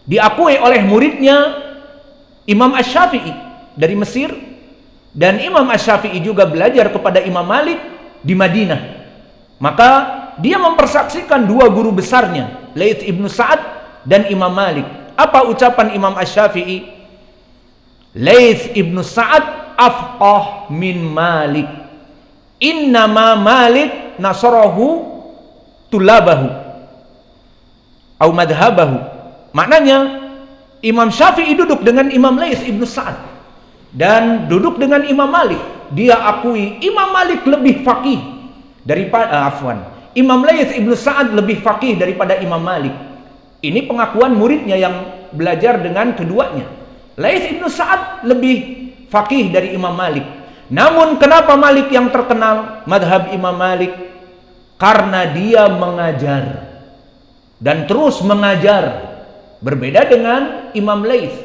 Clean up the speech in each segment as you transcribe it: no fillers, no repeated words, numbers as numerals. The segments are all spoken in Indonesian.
diakui oleh muridnya Imam Asy-Syafi'i dari Mesir, dan Imam Asy-Syafi'i juga belajar kepada Imam Malik di Madinah. Maka dia mempersaksikan dua guru besarnya, Laits ibnu Sa'ad dan Imam Malik. Apa ucapan Imam Asy-Syafi'i? Laits ibnu Sa'ad afqah min Malik, innama Malik nasarahu tulabahu au madhabahu. Maknanya Imam Syafi'i duduk dengan Imam Laits ibnu Sa'ad dan duduk dengan Imam Malik. Dia akui Imam Malik lebih faqih daripada Imam Laits ibnu Sa'ad lebih faqih daripada Imam Malik. Ini pengakuan muridnya yang belajar dengan keduanya. Laits ibnu Sa'ad lebih faqih dari Imam Malik. Namun kenapa Malik yang terkenal? Madhab Imam Malik karena dia mengajar dan terus mengajar. Berbeda dengan Imam Laits.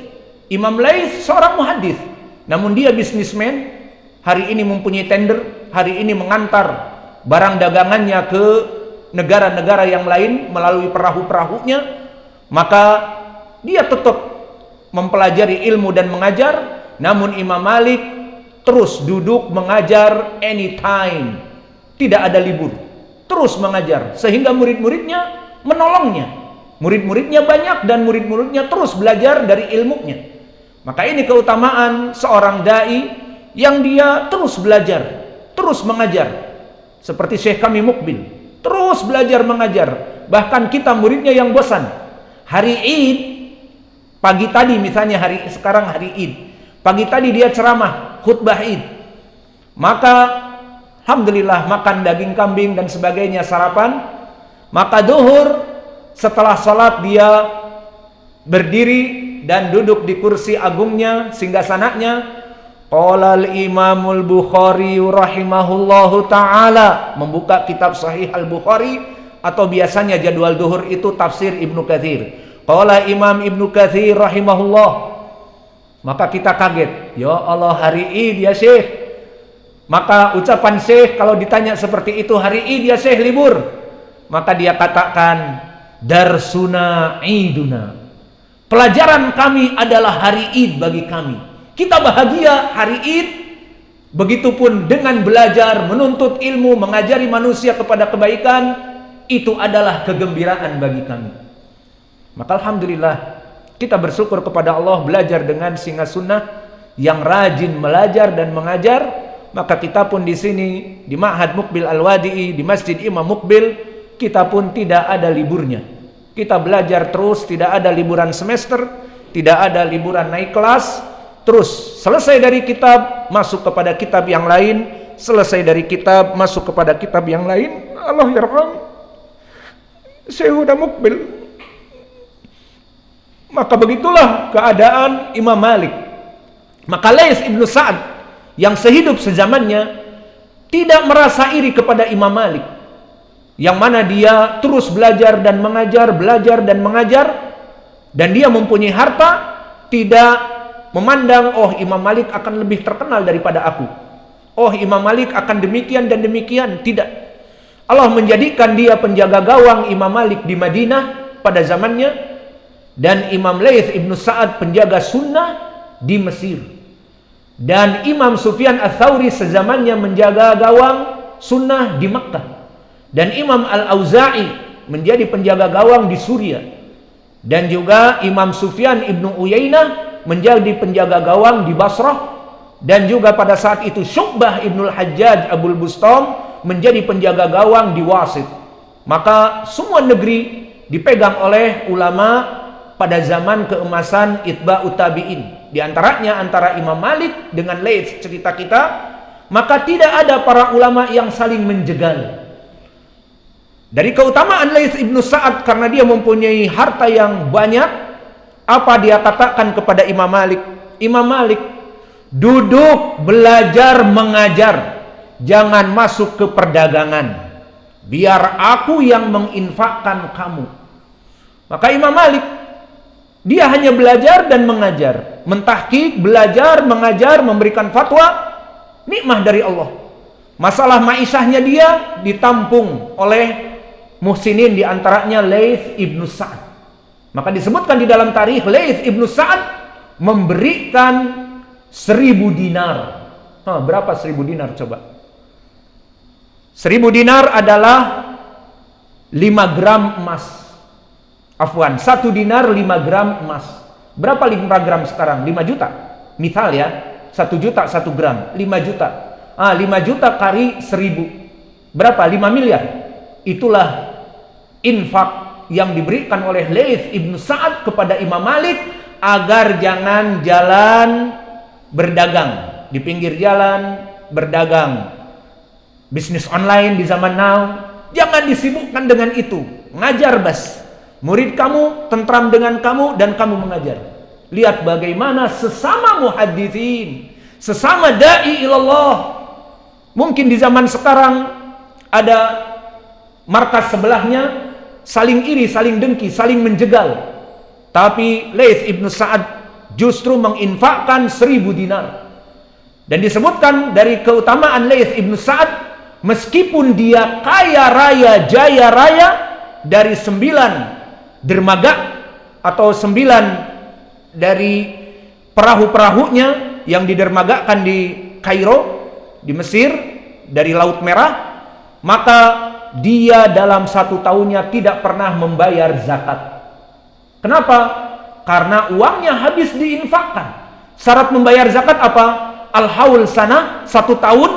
Imam Laits seorang muhadis, namun dia bisnismen. Hari ini mempunyai tender, hari ini mengantar barang dagangannya ke negara-negara yang lain melalui perahu-perahunya. Maka dia tetap mempelajari ilmu dan mengajar. Namun Imam Malik terus duduk mengajar anytime, tidak ada libur, terus mengajar, sehingga murid-muridnya menolongnya. Murid-muridnya banyak dan murid-muridnya terus belajar dari ilmunya. Maka ini keutamaan seorang dai yang dia terus belajar, terus mengajar. Seperti Syekh kami Mukbil, terus belajar mengajar. Bahkan kita muridnya yang bosan. Hari Id, pagi tadi misalnya, sekarang hari Id, pagi tadi dia ceramah, khutbah Id. Maka alhamdulillah makan daging kambing dan sebagainya, sarapan. Maka duhur setelah sholat dia berdiri dan duduk di kursi agungnya, singgasananya. Qala al-Imamul Bukhari rahimahullahu ta'ala, membuka kitab Sahih Al-Bukhari, atau biasanya jadwal duhur itu tafsir Ibnu Katsir. Qala Imam Ibnu Katsir rahimahullah. Maka kita kaget, ya Allah, hari Id ya Syekh. Maka ucapan Syekh kalau ditanya seperti itu, hari Id ya Syekh, libur. Maka dia katakan, darsuna iduna, pelajaran kami adalah hari Id bagi kami. Kita bahagia hari Id. Begitupun dengan belajar, menuntut ilmu, mengajari manusia kepada kebaikan, itu adalah kegembiraan bagi kami. Maka alhamdulillah kita bersyukur kepada Allah, belajar dengan singa sunnah yang rajin belajar dan mengajar. Maka kita pun di sini di Ma'had Mukbil Al-Wadi'i, di Masjid Imam Mukbil, kita pun tidak ada liburnya. Kita belajar terus, tidak ada liburan semester, tidak ada liburan naik kelas. Terus selesai dari kitab, masuk kepada kitab yang lain, selesai dari kitab, masuk kepada kitab yang lain. Allah yarham Syekh Mukbil. Maka begitulah keadaan Imam Malik. Maka Laits ibnu Sa'ad yang sehidup sezamannya tidak merasa iri kepada Imam Malik, yang mana dia terus belajar dan mengajar, belajar dan mengajar, dan dia mempunyai harta. Tidak memandang, oh Imam Malik akan lebih terkenal daripada aku, oh Imam Malik akan demikian dan demikian. Tidak. Allah menjadikan dia penjaga gawang Imam Malik di Madinah pada zamannya, dan Imam Laits ibnu Sa'ad penjaga sunnah di Mesir, dan Imam Sufyan Ats-Tsauri sezamannya menjaga gawang sunnah di Makkah, dan Imam Al-Auza'i menjadi penjaga gawang di Suriah, dan juga Imam Sufyan ibnu Uyainah menjadi penjaga gawang di Basrah, dan juga pada saat itu Syu'bah ibnul Hajjaj Abul Bustam menjadi penjaga gawang di Wasit. Maka semua negeri dipegang oleh ulama pada zaman keemasan Itba'ut Tabi'in. Di antaranya antara Imam Malik dengan Laits, cerita kita. Maka tidak ada para ulama yang saling menjegal. Dari keutamaan Laits ibnu Sa'ad, karena dia mempunyai harta yang banyak, apa dia katakan kepada Imam Malik? Imam Malik, duduk belajar mengajar, jangan masuk ke perdagangan, biar aku yang menginfakkan kamu. Maka Imam Malik, dia hanya belajar dan mengajar, mentahqiq, belajar, mengajar, memberikan fatwa, nikmah dari Allah. Masalah ma'isyahnya dia ditampung oleh muhsinin, diantaranya Laits ibnu Sa'ad. Maka disebutkan di dalam tarikh, Laits ibnu Sa'ad memberikan 1000 dinar. Berapa 1000 dinar coba? 1000 dinar adalah 5 gram emas. Afwan, 1 dinar 5 gram emas. Berapa 5 gram sekarang? 5 juta. Misal ya, 1 juta 1 gram, 5 juta. 5 juta kali 1000. Berapa? 5 miliar. Itulah infak yang diberikan oleh Laits ibnu Sa'ad kepada Imam Malik agar jangan jalan berdagang di pinggir jalan, berdagang bisnis online di zaman now. Jangan disibukkan dengan itu. Ngajar bas. Murid kamu tentram dengan kamu dan kamu mengajar. Lihat bagaimana sesama muhaditsin, sesama dai ilallah. Mungkin di zaman sekarang ada markas sebelahnya saling iri, saling dengki, saling menjegal. Tapi Laits ibnu Sa'ad justru menginfakkan 1000 dinar. Dan disebutkan dari keutamaan Laits ibnu Sa'ad, meskipun dia kaya raya, jaya raya, dari 9 dermaga atau 9 dari perahu-perahunya yang didermagakan di Kairo, di Mesir, dari Laut Merah, maka dia dalam 1 tahunnya tidak pernah membayar zakat. Kenapa? Karena uangnya habis diinfakkan. Syarat membayar zakat apa? Al-haul sana, 1 tahun,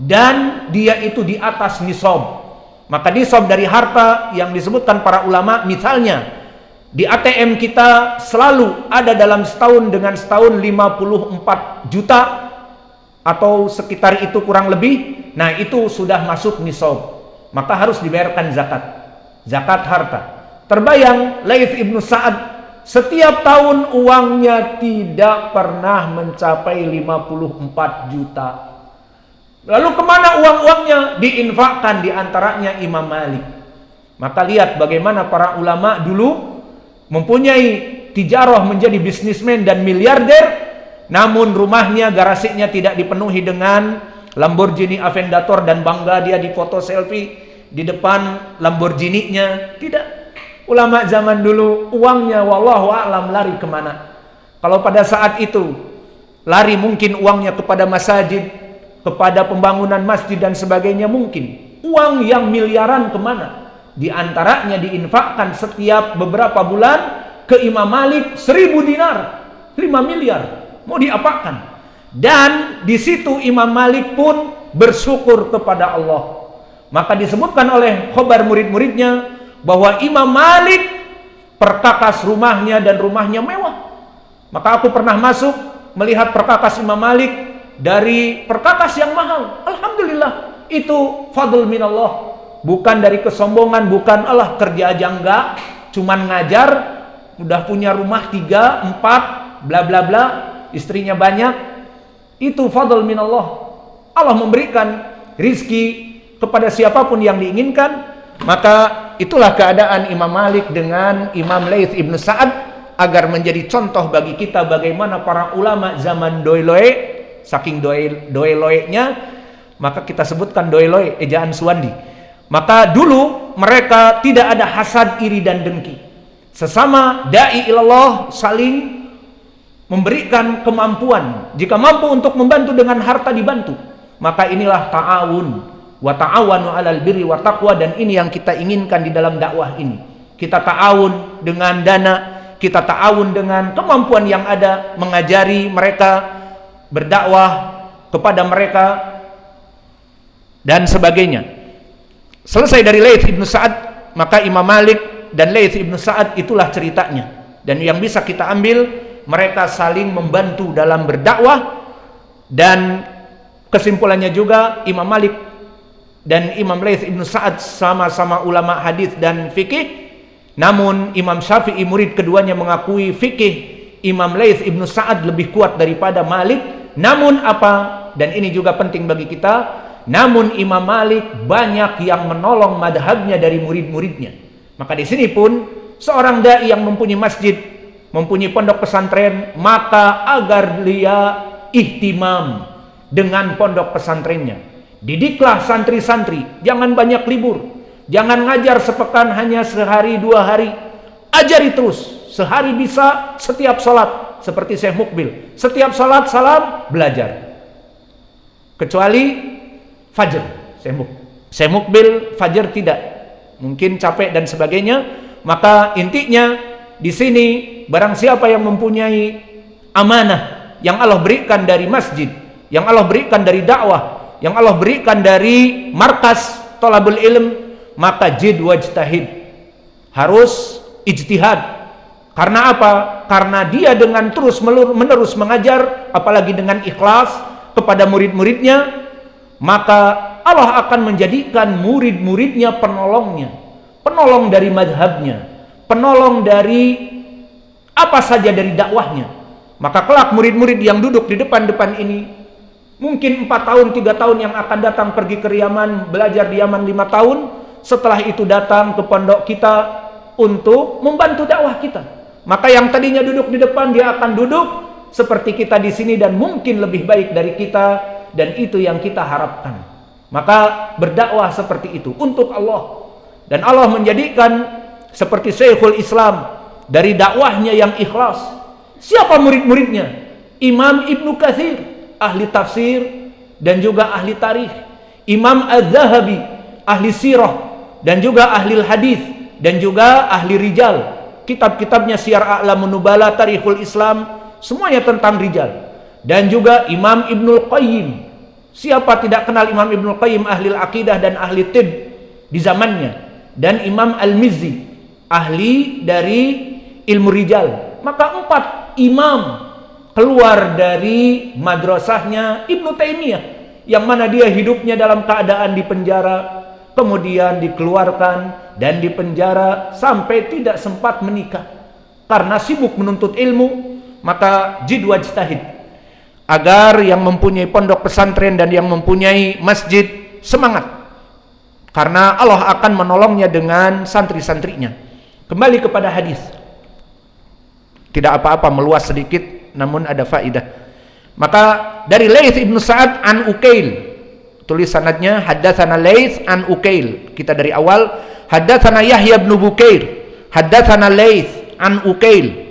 dan dia itu di atas nisab. Maka nisab dari harta yang disebutkan para ulama, misalnya di ATM kita selalu ada dalam setahun dengan setahun 54 juta atau sekitar itu kurang lebih. Nah, itu sudah masuk nisab. Maka harus dibayarkan zakat. Zakat harta. Terbayang Laits ibnu Sa'ad setiap tahun uangnya tidak pernah mencapai 54 juta. Lalu kemana uang-uangnya? Diinfakkan, diantaranya Imam Malik. Maka lihat bagaimana para ulama dulu mempunyai tijarah, menjadi bisnismen dan miliarder, namun rumahnya, garasinya tidak dipenuhi dengan Lamborghini Aventador dan bangga dia di foto selfie di depan Lamborghini-nya. Tidak. Ulama zaman dulu uangnya wallahu a'lam lari kemana. Kalau pada saat itu lari mungkin uangnya kepada masjid, kepada pembangunan masjid dan sebagainya mungkin. Uang yang miliaran kemana? Di antaranya diinfakkan setiap beberapa bulan ke Imam Malik 1000 dinar, 5 miliar. Mau diapakan? Dan di situ Imam Malik pun bersyukur kepada Allah. Maka disebutkan oleh khobar murid-muridnya bahwa Imam Malik perkakas rumahnya dan rumahnya mewah. Maka aku pernah masuk melihat perkakas Imam Malik dari perkakas yang mahal. Alhamdulillah, itu fadl minallah. Bukan dari kesombongan, bukan Allah kerja aja enggak, cuman ngajar, udah punya rumah 3, 4, bla bla bla, istrinya banyak. Itu fadl minallah. Allah memberikan rizki kepada siapapun yang diinginkan. Maka itulah keadaan Imam Malik dengan Imam Laits ibnu Sa'ad, agar menjadi contoh bagi kita bagaimana para ulama zaman doiloe. Saking doeloe-nya, maka kita sebutkan doeloe, ejaan Suwandi. Maka dulu mereka tidak ada hasad, iri dan dengki. Sesama dai ilallah saling memberikan kemampuan. Jika mampu untuk membantu dengan harta, dibantu. Maka inilah ta'awun. Wa ta'awanu 'alal birri wa taqwa, dan ini yang kita inginkan di dalam dakwah ini. Kita ta'awun dengan dana, kita ta'awun dengan kemampuan yang ada, mengajari mereka, berdakwah kepada mereka dan sebagainya. Selesai dari Laits ibnu Sa'ad, maka Imam Malik dan Laits ibnu Sa'ad itulah ceritanya. Dan yang bisa kita ambil, mereka saling membantu dalam berdakwah. Dan kesimpulannya juga, Imam Malik dan Imam Laits ibnu Sa'ad sama-sama ulama hadis dan fikih. Namun Imam Syafi'i murid keduanya mengakui fikih Imam Laits ibnu Sa'ad lebih kuat daripada Malik. Namun apa, dan ini juga penting bagi kita, namun Imam Malik banyak yang menolong madhabnya dari murid-muridnya. Maka di sini pun seorang dai yang mempunyai masjid, mempunyai pondok pesantren, maka agar dia ihtimam dengan pondok pesantrennya. Didiklah santri-santri, jangan banyak libur, jangan ngajar sepekan hanya sehari 2 hari. ajari terus, sehari bisa setiap salat, seperti Syekh Mukbil, setiap salat salam belajar, kecuali Fajr. Syekh Mukbil Fajr tidak, mungkin capek dan sebagainya. Maka intinya di sini, barang siapa yang mempunyai amanah yang Allah berikan dari masjid, yang Allah berikan dari dakwah, yang Allah berikan dari markas thalabul ilm, maka jid wajtahid, harus ijtihad. Karena apa? Karena dia dengan terus menerus mengajar, apalagi dengan ikhlas kepada murid-muridnya, maka Allah akan menjadikan murid-muridnya penolongnya, penolong dari madhabnya, penolong dari apa saja dari dakwahnya. Maka kelak murid-murid yang duduk di depan-depan ini, mungkin 4 tahun, 3 tahun yang akan datang pergi ke Yaman, belajar di Yaman 5 tahun, setelah itu datang ke pondok kita untuk membantu dakwah kita. Maka yang tadinya duduk di depan, dia akan duduk seperti kita di sini dan mungkin lebih baik dari kita, dan itu yang kita harapkan. Maka berdakwah seperti itu untuk Allah, dan Allah menjadikan seperti Syekhul Islam dari dakwahnya yang ikhlas. Siapa murid-muridnya? Imam Ibnu Katsir, ahli tafsir dan juga ahli tarikh. Imam Az-Zahabi, ahli sirah dan juga ahli hadis dan juga ahli rijal. Kitab-kitabnya Syiar A'lamun Nubala, Tarikhul Islam, semuanya tentang rijal. Dan juga Imam Ibnul Qayyim. Siapa tidak kenal Imam Ibnul Qayyim, ahli akidah dan ahli tib di zamannya. Dan Imam Al-Mizzi, ahli dari ilmu rijal. Maka 4 imam keluar dari madrasahnya Ibnu Taimiyah, yang mana dia hidupnya dalam keadaan di penjara, kemudian dikeluarkan dan dipenjara sampai tidak sempat menikah karena sibuk menuntut ilmu. Maka jid wajtahid, agar yang mempunyai pondok pesantren dan yang mempunyai masjid semangat, karena Allah akan menolongnya dengan santri-santrinya. Kembali kepada hadis, tidak apa-apa meluas sedikit, namun ada faidah. Maka dari Laits ibnu Sa'ad an Ukail, tulis sanadnya haddatsana Laits an Ukail. Kita dari awal, haddatsana Yahya bin Bukair, haddatsana Laits an Ukail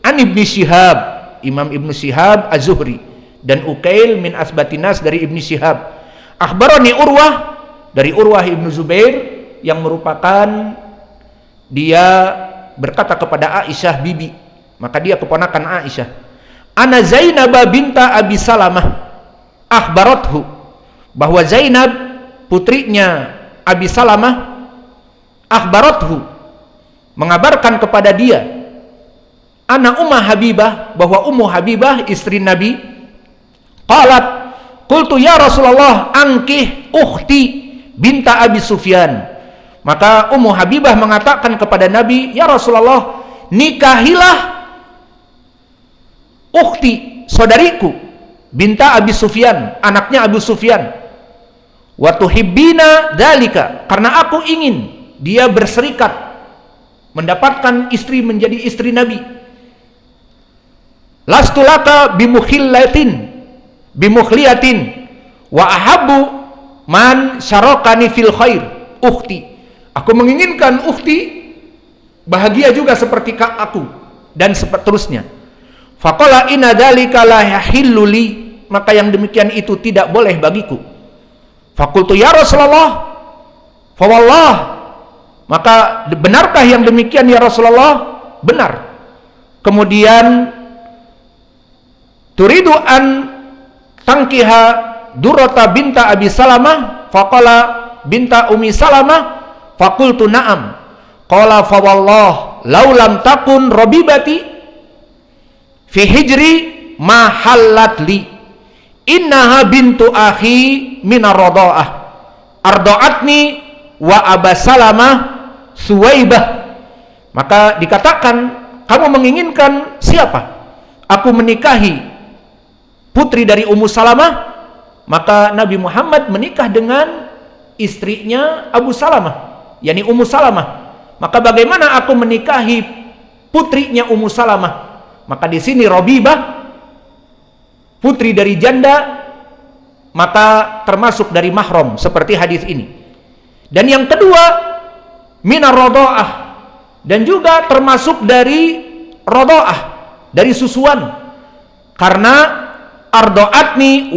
an Ibnu Syihab, Imam Ibnu Syihab Az-Zuhri, dan Ukail min asbatinas dari Ibnu Syihab. Akhbarani Urwah, dari Urwah Ibnu Zubair, yang merupakan dia berkata kepada Aisyah bibi, maka dia keponakan Aisyah. Ana Zainab binta Abi Salamah akhbarathu, bahwa Zainab putrinya Abi Salamah, akhbarathu, mengabarkan kepada dia, ana Ummah Habibah, bahwa Ummu Habibah istri Nabi, qalat qultu ya Rasulullah ankih ukhti binta Abi Sufyan. Maka Ummu Habibah mengatakan kepada Nabi, ya Rasulullah, nikahilah ukhti, saudariku, binta Abi Sufyan, anaknya Abu Sufyan. Wa tuhibbina dzalika, karena aku ingin dia berserikat mendapatkan istri, menjadi istri Nabi. Lastulaka bimukhliyatin wa ahabbu man syarakani fil khair ukhti. Aku menginginkan ukhti bahagia juga seperti aku, dan seterusnya. Faqala inna dzalika la yahillu li, maka yang demikian itu tidak boleh bagiku. Faqultu ya Rasulullah, fa wallah, maka benarkah yang demikian ya Rasulullah? Benar. Kemudian turidu an tangkiha Durrata binta Abi Salamah, faqala binta Ummi Salamah, faqultu na'am. Qala fa wallah law lam takun rabibati fi hijri ma hallat li, innaha bintu akhi minar radha'ah arda'atni wa Aba Salamah Suwaibah. Maka dikatakan, kamu menginginkan siapa? Aku menikahi putri dari Ummu Salamah. Maka Nabi Muhammad menikah dengan istrinya Abu Salamah, yakni Ummu Salamah. Maka bagaimana aku menikahi putrinya Ummu Salamah? Maka di sini Rabibah, putri dari janda, maka termasuk dari mahram seperti hadis ini. Dan yang kedua, minar radha'ah, dan juga termasuk dari rodoah, dari susuan. Karena ardoatni